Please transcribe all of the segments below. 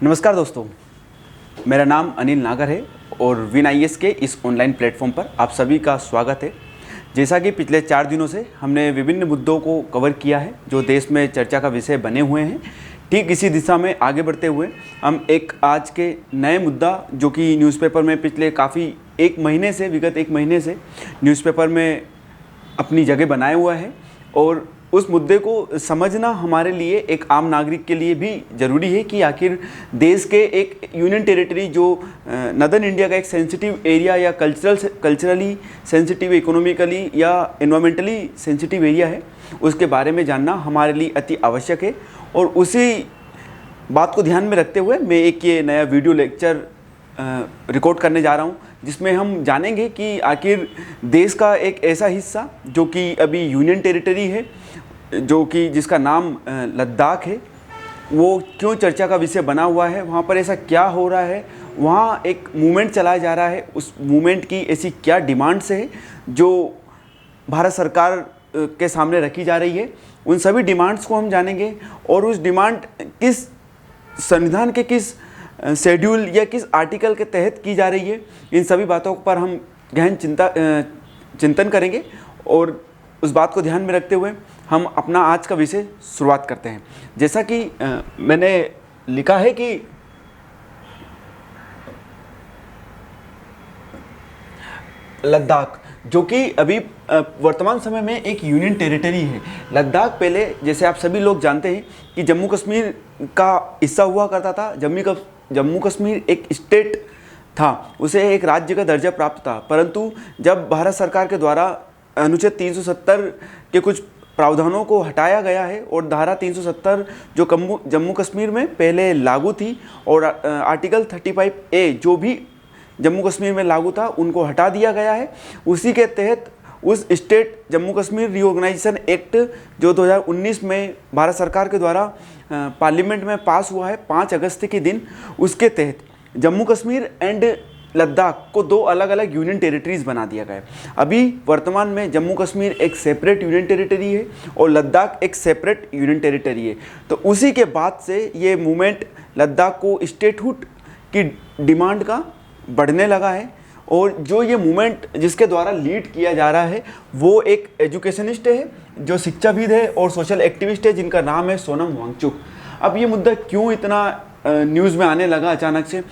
नमस्कार दोस्तों, मेरा नाम अनिल नागर है और विन आईएएस के इस ऑनलाइन प्लेटफॉर्म पर आप सभी का स्वागत है। जैसा कि पिछले 4 दिनों से हमने विभिन्न मुद्दों को कवर किया है जो देश में चर्चा का विषय बने हुए हैं, ठीक इसी दिशा में आगे बढ़ते हुए हम एक आज के नए मुद्दा जो कि न्यूज़पेपर में पिछले विगत एक महीने से न्यूज़पेपर में अपनी जगह बनाए हुआ है और उस मुद्दे को समझना हमारे लिए एक आम नागरिक के लिए भी ज़रूरी है कि आखिर देश के एक यूनियन टेरिटरी जो नदर्न इंडिया का एक सेंसिटिव एरिया या कल्चरली सेंसिटिव, इकोनॉमिकली या एनवायरमेंटली सेंसिटिव एरिया है, उसके बारे में जानना हमारे लिए अति आवश्यक है। और उसी बात को ध्यान में रखते हुए मैं एक ये नया वीडियो लेक्चर रिकॉर्ड करने जा रहा हूँ जिसमें हम जानेंगे कि आखिर देश का एक ऐसा हिस्सा जो कि अभी यूनियन टेरिटरी है, जो कि जिसका नाम लद्दाख है, वो क्यों चर्चा का विषय बना हुआ है, वहाँ पर ऐसा क्या हो रहा है, वहाँ एक मूवमेंट चलाया जा रहा है, उस मूवमेंट की ऐसी क्या डिमांड्स है जो भारत सरकार के सामने रखी जा रही है, उन सभी डिमांड्स को हम जानेंगे। और उस डिमांड किस संविधान के किस शेड्यूल या किस आर्टिकल के तहत की जा रही है, इन सभी बातों पर हम गहन चिंतन करेंगे। और उस बात को ध्यान में रखते हुए हम अपना आज का विषय शुरुआत करते हैं। जैसा कि मैंने लिखा है कि लद्दाख जो कि अभी वर्तमान समय में एक यूनियन टेरिटरी है। लद्दाख पहले, जैसे आप सभी लोग जानते हैं, कि जम्मू कश्मीर का हिस्सा हुआ करता था। जम्मू कश्मीर एक स्टेट था, उसे एक राज्य का दर्जा प्राप्त था, परंतु जब भारत सरकार के द्वारा अनुच्छेद 370 के कुछ प्रावधानों को हटाया गया है और धारा 370 जो जम्मू कश्मीर में पहले लागू थी और आर्टिकल 35A जो भी जम्मू कश्मीर में लागू था उनको हटा दिया गया है। उसी के तहत उस state Jammu Kashmir reorganisation act जो 2019 में भारत सरकार के द्वारा पार्लियामेंट में पास हुआ है 5 अगस्त के दिन, उसके तहत जम्मू कश्मीर एंड लद्दाख को 2 अलग अलग यूनियन टेरिटरीज बना दिया गया है। अभी वर्तमान में जम्मू कश्मीर एक सेपरेट यूनियन टेरिटरी है और लद्दाख एक सेपरेट यूनियन टेरिटरी है। तो उसी के बाद से ये मूवमेंट लद्दाख को स्टेटहुड की डिमांड का बढ़ने लगा है। और जो ये मूवमेंट जिसके द्वारा लीड किया जा रहा है वो एक एजुकेशनिस्ट है, जो शिक्षाविद है और सोशल एक्टिविस्ट है, जिनका नाम है सोनम वांगचुक। अब ये मुद्दा क्यों इतना न्यूज़ में आने लगा अचानक से,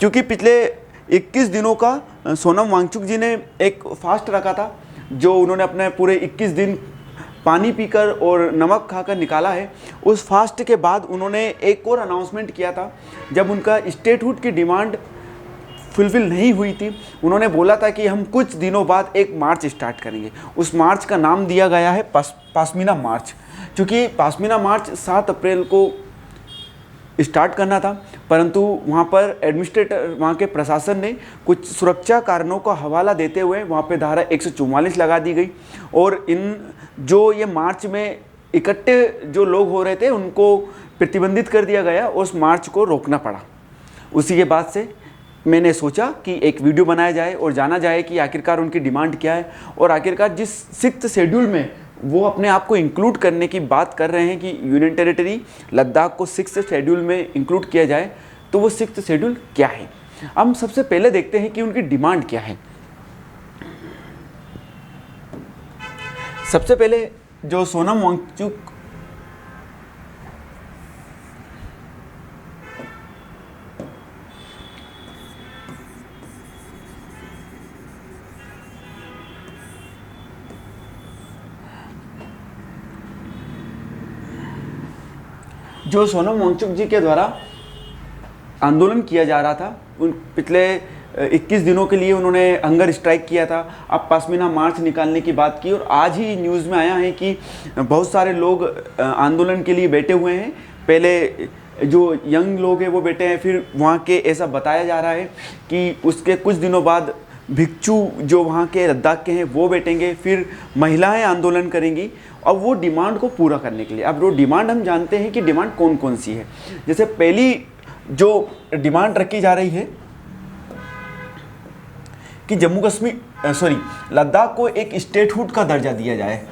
क्योंकि पिछले 21 दिनों का सोनम वांगचुक जी ने एक फास्ट रखा था, जो उन्होंने अपने पूरे 21 दिन पानी पीकर और नमक खाकर निकाला है। उस फास्ट के बाद उन्होंने एक और अनाउंसमेंट किया था, जब उनका स्टेटहुड की डिमांड फुलफिल नहीं हुई थी। उन्होंने बोला था कि हम कुछ दिनों बाद एक मार्च स्टार्ट करेंगे। उस मार्च का नाम दिया गया है पासमीना मार्च, क्योंकि पासमीना मार्च 7 अप्रैल को स्टार्ट करना था, परंतु वहाँ पर एडमिनिस्ट्रेटर, वहाँ के प्रशासन ने कुछ सुरक्षा कारणों का हवाला देते हुए वहाँ पे धारा 144 लगा दी गई और जो ये मार्च में इकट्ठे जो लोग हो रहे थे उनको प्रतिबंधित कर दिया गया और उस मार्च को रोकना पड़ा। उसी के बाद से मैंने सोचा कि एक वीडियो बनाया जाए और जाना जाए कि आखिरकार उनकी डिमांड क्या है और आखिरकार जिस 6th शेड्यूल में वो अपने आप को इंक्लूड करने की बात कर रहे हैं कि यूनियन टेरिटरी लद्दाख को 6th शेड्यूल में इंक्लूड किया जाए, तो वो 6th शेड्यूल क्या है। हम सबसे पहले देखते हैं कि उनकी डिमांड क्या है। सबसे पहले जो सोनम वांगचुक जी के द्वारा आंदोलन किया जा रहा था, उन पिछले 21 दिनों के लिए उन्होंने हंगर स्ट्राइक किया था। अब पासमीना मार्च निकालने की बात की और आज ही न्यूज़ में आया है कि बहुत सारे लोग आंदोलन के लिए बैठे हुए हैं। पहले जो यंग लोग हैं वो बैठे हैं, फिर वहाँ के ऐसा बताया जा रहा है कि उसके कुछ दिनों बाद भिक्षु जो वहाँ के लद्दाख के हैं वो बैठेंगे, फिर महिलाएं आंदोलन करेंगी अब वो डिमांड को पूरा करने के लिए। अब वो डिमांड हम जानते हैं कि डिमांड कौन कौन सी है। जैसे पहली जो डिमांड रखी जा रही है कि लद्दाख को एक स्टेटहुड का दर्जा दिया जाए।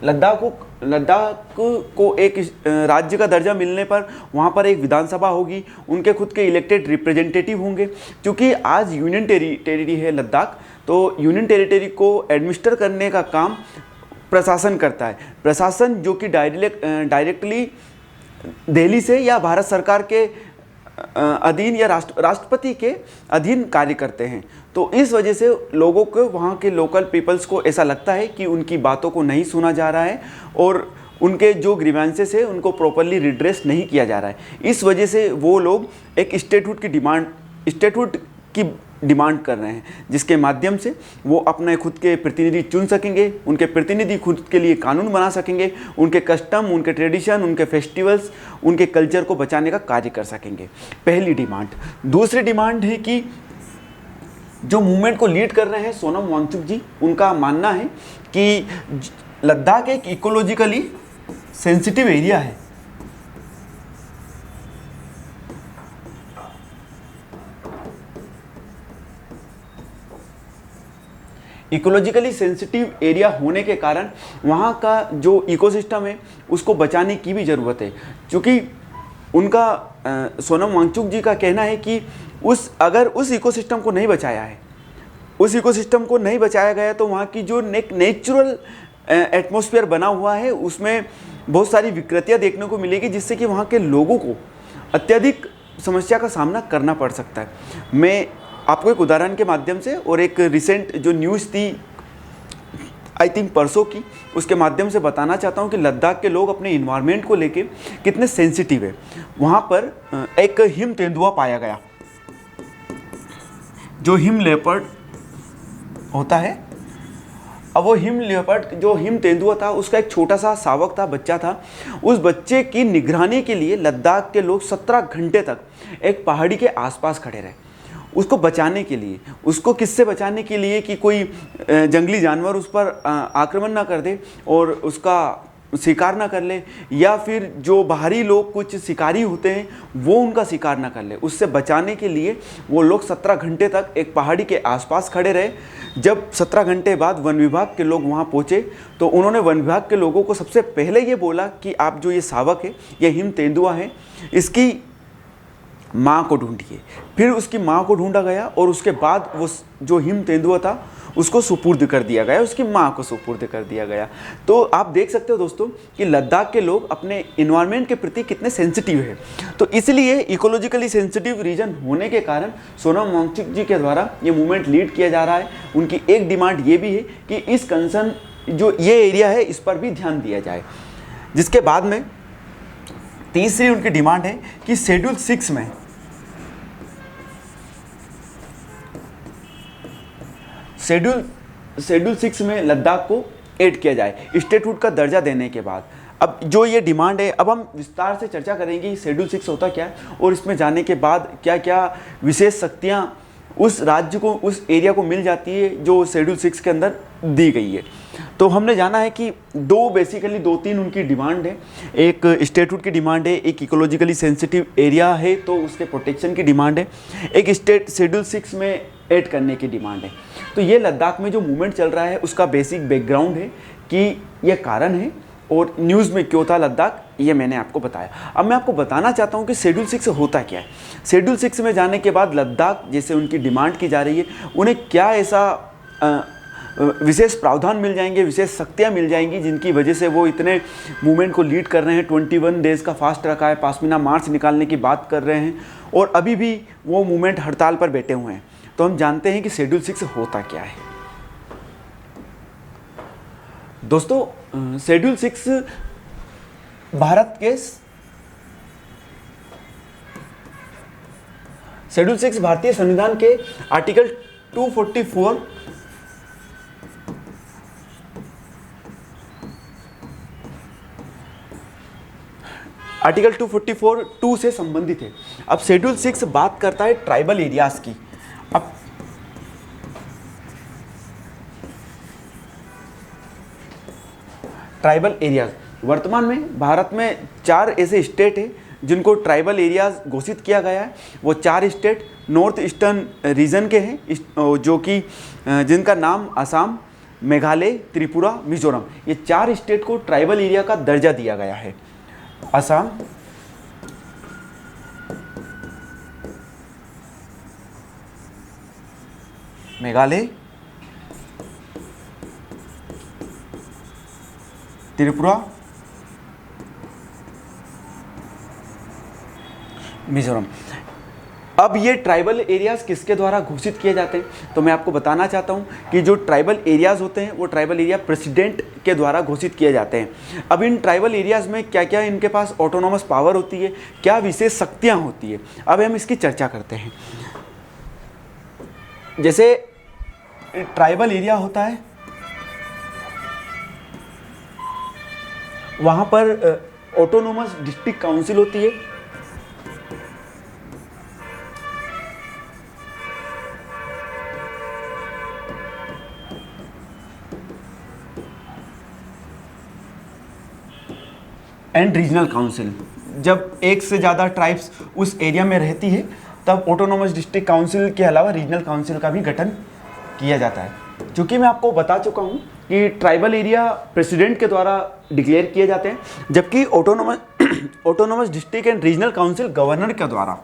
लद्दाख को लद्दाख को एक राज्य का दर्जा मिलने पर वहाँ पर एक विधानसभा होगी, उनके खुद के इलेक्टेड रिप्रेजेंटेटिव होंगे। क्योंकि आज यूनियन टेरिटरी है लद्दाख, तो यूनियन टेरिटरी को एडमिनिस्टर करने का काम प्रशासन करता है। प्रशासन जो कि डायरेक्टली दिल्ली से या भारत सरकार के अधीन या राष्ट्रपति के अधीन कार्य करते हैं। तो इस वजह से लोगों को, वहाँ के लोकल पीपल्स को ऐसा लगता है कि उनकी बातों को नहीं सुना जा रहा है और उनके जो ग्रीवेंसेस है उनको प्रॉपरली रिड्रेस नहीं किया जा रहा है। इस वजह से वो लोग एक स्टेटहुड की डिमांड कर रहे हैं, जिसके माध्यम से वो अपने खुद के प्रतिनिधि चुन सकेंगे, उनके प्रतिनिधि खुद के लिए कानून बना सकेंगे, उनके कस्टम, उनके ट्रेडिशन, उनके फेस्टिवल्स, उनके कल्चर को बचाने का कार्य कर सकेंगे। पहली डिमांड। दूसरी डिमांड है कि जो मूवमेंट को लीड कर रहे हैं सोनम वांगचुक जी, उनका मानना है कि लद्दाख एक इकोलॉजिकली सेंसिटिव एरिया है। इकोलॉजिकली सेंसिटिव एरिया होने के कारण वहाँ का जो इकोसिस्टम है उसको बचाने की भी ज़रूरत है। क्योंकि उनका सोनम वांगचुक जी का कहना है कि अगर उस इकोसिस्टम को नहीं बचाया है, उस इकोसिस्टम को नहीं बचाया गया तो वहाँ की जो नेचुरल एटमॉस्फेयर बना हुआ है उसमें बहुत सारी विकृतियाँ देखने को मिलेगी, जिससे कि वहाँ के लोगों को अत्यधिक समस्या का सामना करना पड़ सकता है। मैं आपको एक उदाहरण के माध्यम से और एक रिसेंट जो न्यूज़ थी आई थिंक परसों की, उसके माध्यम से बताना चाहता हूँ कि लद्दाख के लोग अपने इन्वायरमेंट को लेके कितने सेंसिटिव है। वहाँ पर एक हिम तेंदुआ पाया गया, जो हिम लेपर्ड होता है। अब वो हिम लेपर्ड, जो हिम तेंदुआ था, उसका एक छोटा सा शावक था, बच्चा था। उस बच्चे की निगरानी के लिए लद्दाख के लोग 17 घंटे तक एक पहाड़ी के आसपास खड़े रहे, उसको बचाने के लिए। उसको किससे बचाने के लिए कि कोई जंगली जानवर उस पर आक्रमण ना कर दे और उसका शिकार ना कर ले, या फिर जो बाहरी लोग कुछ शिकारी होते हैं वो उनका शिकार ना कर ले। उससे बचाने के लिए वो लोग 17 घंटे तक एक पहाड़ी के आसपास खड़े रहे। जब 17 घंटे बाद वन विभाग के लोग वहाँ पहुँचे तो उन्होंने वन विभाग के लोगों को सबसे पहले ये बोला कि आप जो ये शावक है, ये हिम तेंदुआ है, इसकी माँ को ढूंढिए। फिर उसकी माँ को ढूंढा गया और उसके बाद वो जो हिम तेंदुआ था उसको सुपुर्द कर दिया गया, उसकी माँ को सुपुर्द कर दिया गया। तो आप देख सकते हो दोस्तों कि लद्दाख के लोग अपने इन्वायरमेंट के प्रति कितने सेंसिटिव है। तो इसलिए इकोलॉजिकली सेंसिटिव रीजन होने के कारण सोनम वांगचुक जी के द्वारा ये मूवमेंट लीड किया जा रहा है। उनकी एक डिमांड ये भी है कि इस कंसर्न जो ये एरिया है इस पर भी ध्यान दिया जाए। जिसके बाद में तीसरी उनकी डिमांड है कि शेड्यूल 6 में शेड्यूल 6 में लद्दाख को ऐड किया जाए स्टेटहुड का दर्जा देने के बाद। अब जो ये डिमांड है, अब हम विस्तार से चर्चा करेंगे शेड्यूल 6 होता क्या है और इसमें जाने के बाद क्या क्या विशेष शक्तियाँ उस राज्य को, उस एरिया को मिल जाती है जो शेड्यूल 6 के अंदर दी गई है। तो हमने जाना है कि बेसिकली दो तीन उनकी डिमांड है। एक स्टेटहुड की डिमांड है, एक इकोलॉजिकली सेंसिटिव एरिया है तो उसके प्रोटेक्शन की डिमांड है, एक शेड्यूल 6 में ऐड करने की डिमांड है। तो ये लद्दाख में जो मूवमेंट चल रहा है उसका बेसिक बैकग्राउंड है कि ये कारण है और न्यूज़ में क्यों था लद्दाख, ये मैंने आपको बताया। अब मैं आपको बताना चाहता हूँ कि शेड्यूल 6 होता क्या है। शेड्यूल 6 में जाने के बाद लद्दाख जैसे उनकी डिमांड की जा रही है, उन्हें क्या ऐसा विशेष प्रावधान मिल जाएंगे, विशेष शक्तियाँ मिल जाएंगी जिनकी वजह से वो इतने मूवमेंट को लीड कर रहे हैं। 21 डेज़ का फास्ट रखा है, पासमीना मार्च निकालने की बात कर रहे हैं और अभी भी वो मूवमेंट हड़ताल पर बैठे हुए हैं। तो हम जानते हैं कि शेड्यूल 6 होता क्या है। दोस्तों शेड्यूल 6 भारत के शेड्यूल 6 भारतीय संविधान के आर्टिकल 244 आर्टिकल 244(2) से संबंधित है। अब शेड्यूल 6 बात करता है ट्राइबल एरियाज की। अब ट्राइबल एरियाज, वर्तमान में भारत में 4 ऐसे स्टेट हैं जिनको ट्राइबल एरियाज घोषित किया गया है। वो 4 स्टेट नॉर्थ ईस्टर्न रीजन के हैं जो कि जिनका नाम असम, मेघालय, त्रिपुरा, मिजोरम, ये 4 स्टेट को ट्राइबल एरिया का दर्जा दिया गया है। असम, मेघालय, त्रिपुरा, मिजोरम। अब ये ट्राइबल एरियाज़ किसके द्वारा घोषित किए जाते हैं? तो मैं आपको बताना चाहता हूँ कि जो ट्राइबल एरियाज़ होते हैं वो ट्राइबल एरिया प्रेसिडेंट के द्वारा घोषित किए जाते हैं। अब इन ट्राइबल एरियाज़ में क्या क्या इनके पास ऑटोनॉमस पावर होती है, क्या विशेष शक्तियाँ होती है, अब हम इसकी चर्चा करते हैं। जैसे ट्राइबल एरिया होता है, वहाँ पर ऑटोनॉमस डिस्ट्रिक्ट काउंसिल होती है। एंड रीजनल काउंसिल, जब एक से ज़्यादा ट्राइब्स उस एरिया में रहती है तब ऑटोनॉमस डिस्ट्रिक्ट काउंसिल के अलावा रीजनल काउंसिल का भी गठन किया जाता है। क्योंकि मैं आपको बता चुका हूँ कि ट्राइबल एरिया प्रेसिडेंट के द्वारा डिक्लेयर किए जाते हैं, जबकि autonomous district and regional council governor के द्वारा।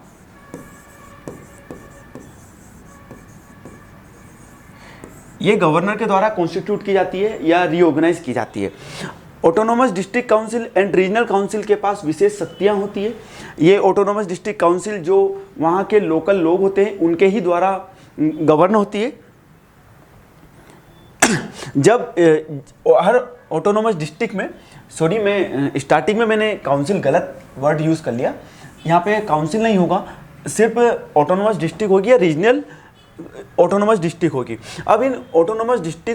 ये गवर्नर के द्वारा कॉन्स्टिट्यूट की जाती है या रीऑर्गेनाइज की जाती है। Autonomous district council and regional council के पास विशेष शक्तियाँ होती है। ये ऑटोनॉमस डिस्ट्रिक्ट काउंसिल जो वहाँ के लोकल लोग होते हैं उनके ही द्वारा गवर्न होती है। जब हर ऑटोनॉमस डिस्ट्रिक्ट में, सॉरी मैं स्टार्टिंग में मैंने काउंसिल गलत वर्ड यूज़ कर लिया, यहाँ पे काउंसिल नहीं होगा, सिर्फ ऑटोनॉमस डिस्ट्रिक्ट होगी या रीजनल ऑटोनॉमस डिस्ट्रिक्ट होगी। अब इन ऑटोनॉमस डिस्ट्रिक्ट